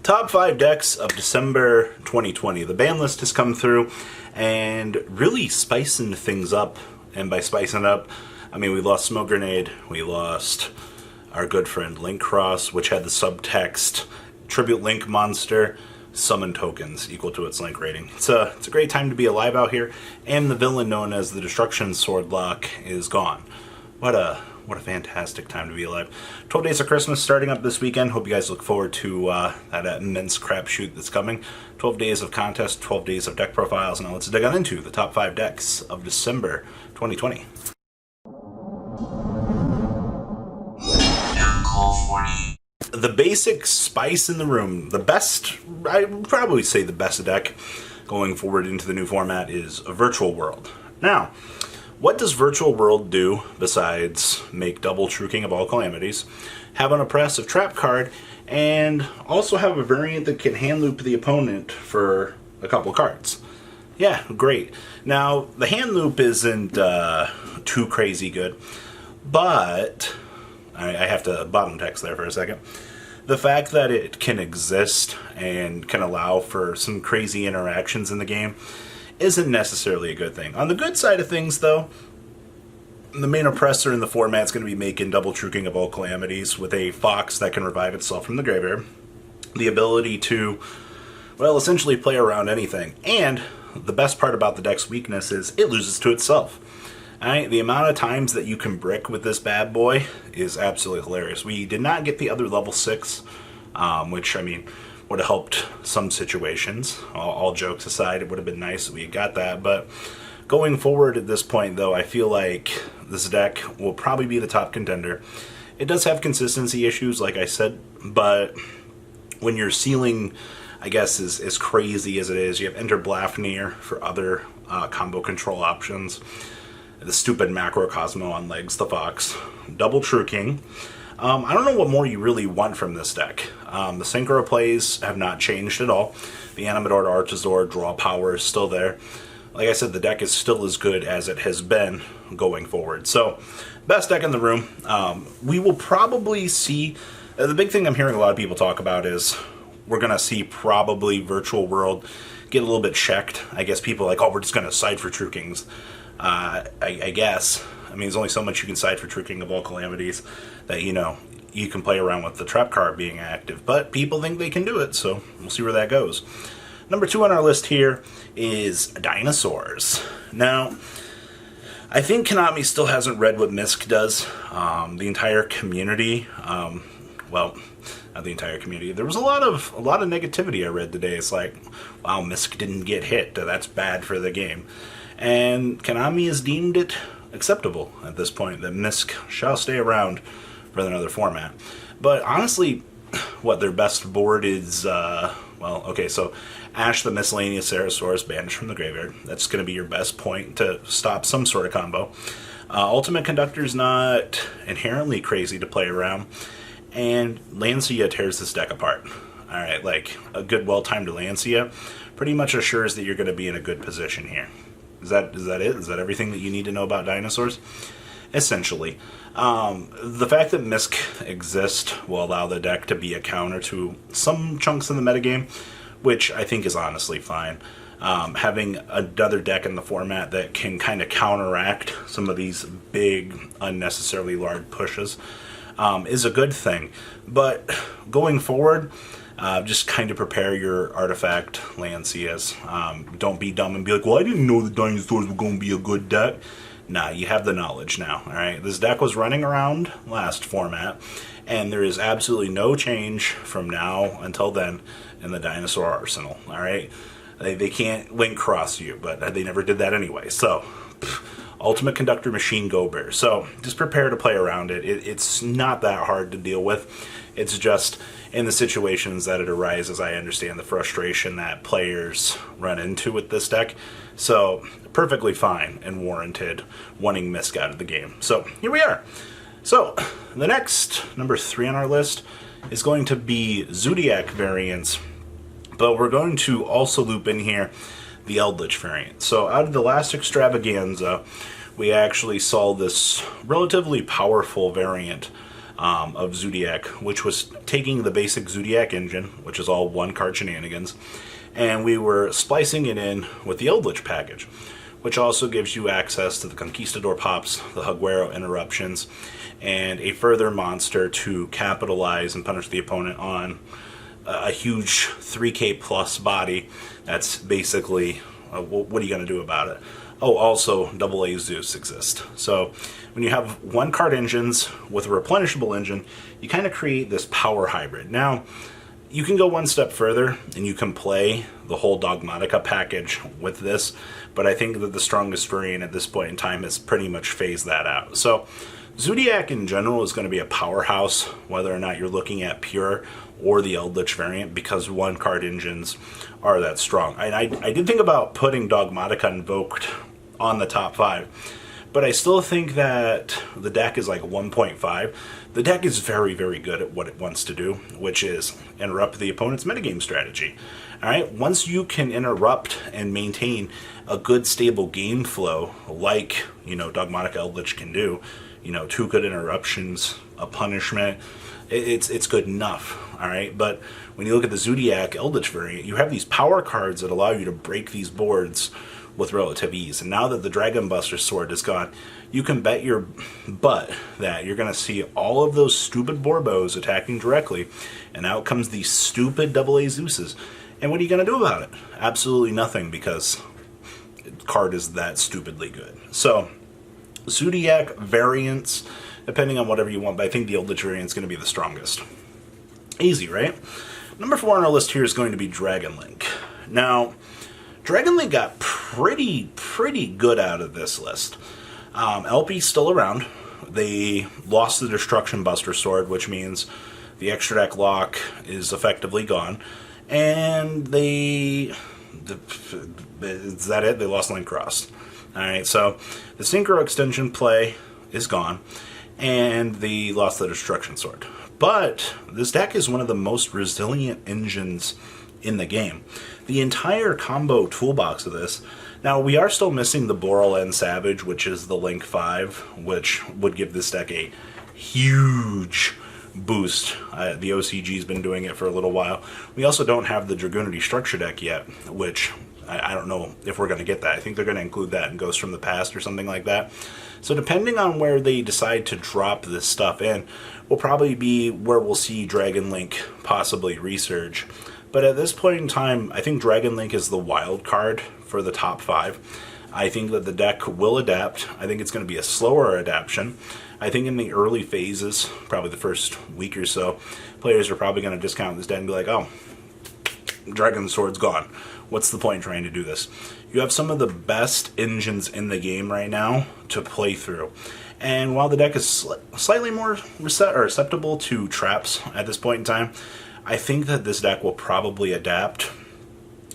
Top 5 decks of December 2020. The ban list has come through and really spicing things up. And by spicing up, I mean we lost Smoke Grenade, we lost our good friend Link Cross, which had the subtext Tribute Link Monster, summon tokens equal to its Link rating. It's a great time to be alive out here, and the villain known as the Destruction Swordlock is gone. What a fantastic time to be alive. 12 Days of Christmas starting up this weekend. Hope you guys look forward to that immense crapshoot that's coming. 12 days of contest, 12 days of deck profiles. Now let's dig on into the top 5 decks of December 2020. The basic spice in the room, the best, I would probably say the best deck going forward into the new format is a Virtual World. Now, what does Virtual World do besides make double True King of all calamities, have an oppressive trap card, and also have a variant that can hand loop the opponent for a couple cards? Yeah, great. Now, the hand loop isn't too crazy good, but I have to bottom text there for a second. The fact that it can exist and can allow for some crazy interactions in the game isn't necessarily a good thing. On the good side of things, though, the main oppressor in the format is going to be making double True King of all calamities with a fox that can revive itself from the graveyard. The ability to, well, essentially play around anything. And the best part about the deck's weakness is it loses to itself. Alright, the amount of times that you can brick with this bad boy is absolutely hilarious. We did not get the other level 6, which, I mean, would have helped some situations. All jokes aside, it would have been nice if we got that. But going forward at this point, though, I feel like this deck will probably be the top contender. It does have consistency issues, like I said, but when your ceiling, I guess, is as crazy as it is, you have Enter Blafnir for other combo control options. The stupid Macrocosmo on legs, the Fox. Double True King. I don't know what more you really want from this deck. The Synchro plays have not changed at all. The Animador to Archosaur draw power is still there. Like I said, the deck is still as good as it has been going forward. So, best deck in the room. We will probably see... the big thing I'm hearing a lot of people talk about is we're going to see probably Virtual World get a little bit checked. I guess people are like, oh, we're just going to side for True Kings. I guess. I mean, there's only so much you can side for True King of all calamities that, you know, you can play around with the trap card being active. But people think they can do it, so we'll see where that goes. Number 2 on our list here is dinosaurs. Now, I think Konami still hasn't read what Misc does. The entire community, well, not the entire community. There was a lot of negativity I read today. It's like, wow, Misc didn't get hit. That's bad for the game. And Konami has deemed it acceptable at this point that Misc shall stay around for another format. But honestly, what their best board is, well, okay, so Ash the Miscellaneous Ceratosaurus banished from the graveyard. That's going to be your best point to stop some sort of combo. Ultimate Conductor's not inherently crazy to play around. And Lancia tears this deck apart. Alright, like a good well-timed Lancia pretty much assures that you're going to be in a good position here. Is that it? Is that everything that you need to know about dinosaurs? Essentially. The fact that Misc exists will allow the deck to be a counter to some chunks in the metagame, which I think is honestly fine. Having another deck in the format that can kind of counteract some of these big, unnecessarily large pushes is a good thing. But going forward, just kind of prepare your artifact Lancias. Don't be dumb and be like, well, I didn't know the dinosaurs were going to be a good deck. Nah, you have the knowledge now, alright? This deck was running around last format, and there is absolutely no change from now until then in the dinosaur arsenal, alright? They can't link cross you, but they never did that anyway, so... Ultimate Conductor Machine Go Bear. So, just prepare to play around it. It's not that hard to deal with. It's just in the situations that it arises, I understand the frustration that players run into with this deck. So, perfectly fine and warranted wanting Misc out of the game. So, here we are. So, the next, number 3 on our list, is going to be Zoodiac variants. But we're going to also loop in here the Eldritch variant. So out of the last extravaganza, we actually saw this relatively powerful variant of Zoodiac, which was taking the basic Zoodiac engine, which is all one card shenanigans, and we were splicing it in with the Eldritch package, which also gives you access to the Conquistador Pops, the Higuero Interruptions, and a further monster to capitalize and punish the opponent on a huge 3k plus body. That's basically, what are you going to do about it? Oh, also, AA Zeus exist. So when you have one card engines with a replenishable engine, you kind of create this power hybrid. Now, you can go one step further, and you can play the whole Dogmatica package with this, but I think that the strongest variant at this point in time has pretty much phased that out. So Zoodiac in general is going to be a powerhouse, whether or not you're looking at pure or the Eldritch variant, because one card engines are that strong. I did think about putting Dogmatica Invoked on the top 5, but I still think that the deck is like 1.5. The deck is very, very good at what it wants to do, which is interrupt the opponent's metagame strategy. All right, once you can interrupt and maintain a good, stable game flow, like Dogmatica Eldritch can do, 2 good interruptions, a punishment, it's good enough. All right, but when you look at the Zoodiac Eldritch variant, you have these power cards that allow you to break these boards with relative ease. And now that the Dragon Buster sword is gone, you can bet your butt that you're going to see all of those stupid Borbos attacking directly, and out comes these stupid AA Zeuses. And what are you going to do about it? Absolutely nothing, because the card is that stupidly good. So, Zoodiac variants, depending on whatever you want, but I think the Eldritch variant is going to be the strongest. Easy, right? Number 4 on our list here is going to be Dragon Link. Now, Dragon Link got pretty good out of this list. LP's still around. They lost the Destruction Buster Sword, which means the extra deck lock is effectively gone. And is that it? They lost Link Cross. Alright, so the Synchro Extension play is gone, and they lost the Destruction Sword. But this deck is one of the most resilient engines in the game. The entire combo toolbox of this. Now, we are still missing the Boral and Savage, which is the Link 5, which would give this deck a huge boost. The OCG's been doing it for a little while. We also don't have the Dragoon Destruction deck yet, which I don't know if we're going to get that. I think they're going to include that in Ghosts from the Past or something like that. So depending on where they decide to drop this stuff in, will probably be where we'll see Dragon Link possibly resurge. But at this point in time, I think Dragon Link is the wild card for the top 5. I think that the deck will adapt. I think it's going to be a slower adaptation. I think in the early phases, probably the first week or so, players are probably going to discount this deck and be like, oh, Dragon Sword's gone. What's the point in trying to do this? You have some of the best engines in the game right now to play through. And while the deck is slightly more susceptible to traps at this point in time, I think that this deck will probably adapt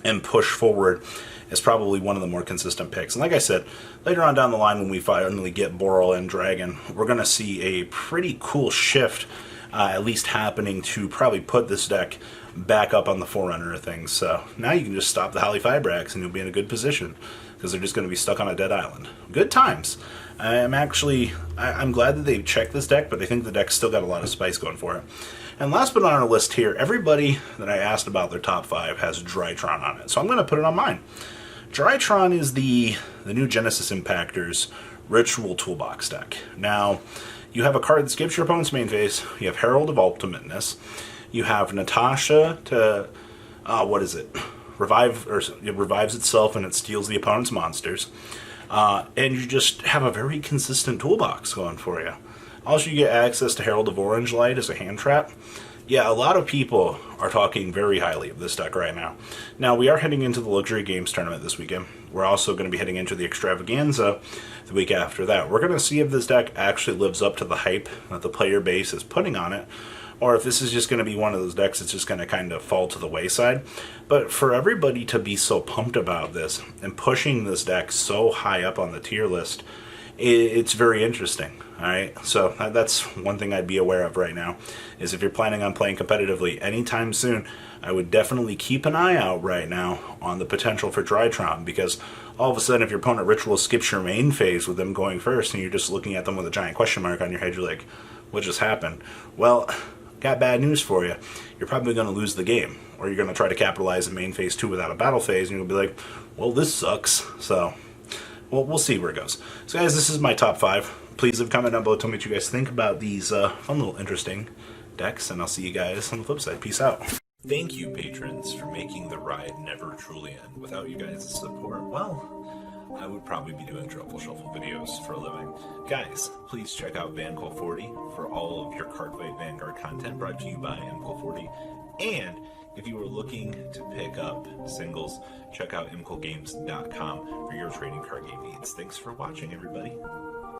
and push forward as probably one of the more consistent picks. And like I said, later on down the line when we finally get Boral and Dragon, we're going to see a pretty cool shift, at least happening, to probably put this deck back up on the forerunner of things. So now you can just stop the Holly Fibrax and you'll be in a good position, because they're just going to be stuck on a dead island. Good times. I'm glad that they've checked this deck, but I think the deck's still got a lot of spice going for it. And last but not on our list here, everybody that I asked about their top 5 has Drytron on it, so I'm going to put it on mine. Drytron is the new Genesis Impactors Ritual Toolbox deck. Now, you have a card that skips your opponent's main phase, you have Herald of Ultimateness, you have Natasha to, it revives itself and it steals the opponent's monsters, and you just have a very consistent toolbox going for you. Also, you get access to Herald of Orange Light as a hand trap. Yeah, a lot of people are talking very highly of this deck right now. Now, we are heading into the Luxury Games Tournament this weekend. We're also going to be heading into the Extravaganza the week after that. We're going to see if this deck actually lives up to the hype that the player base is putting on it, or if this is just going to be one of those decks that's just going to kind of fall to the wayside. But for everybody to be so pumped about this and pushing this deck so high up on the tier list, it's very interesting. Alright, so that's one thing I'd be aware of right now, is if you're planning on playing competitively anytime soon, I would definitely keep an eye out right now on the potential for Drytron, because all of a sudden if your opponent Ritual skips your main phase with them going first and you're just looking at them with a giant question mark on your head, you're like, what just happened? Well, got bad news for you. You're probably going to lose the game, or you're going to try to capitalize in main phase 2 without a battle phase, and you'll be like, well, this sucks. So, well, we'll see where it goes. So, guys, this is my top 5. Please leave a comment down below. Tell me what you guys think about these fun little interesting decks, and I'll see you guys on the flip side. Peace out. Thank you, patrons, for making the ride never truly end. Without you guys' support, well, I would probably be doing Truffle Shuffle videos for a living. Guys, please check out VanCool40 for all of your Cardfight Vanguard content brought to you by MCool40. And if you are looking to pick up singles, check out mcoolgames.com for your trading card game needs. Thanks for watching, everybody.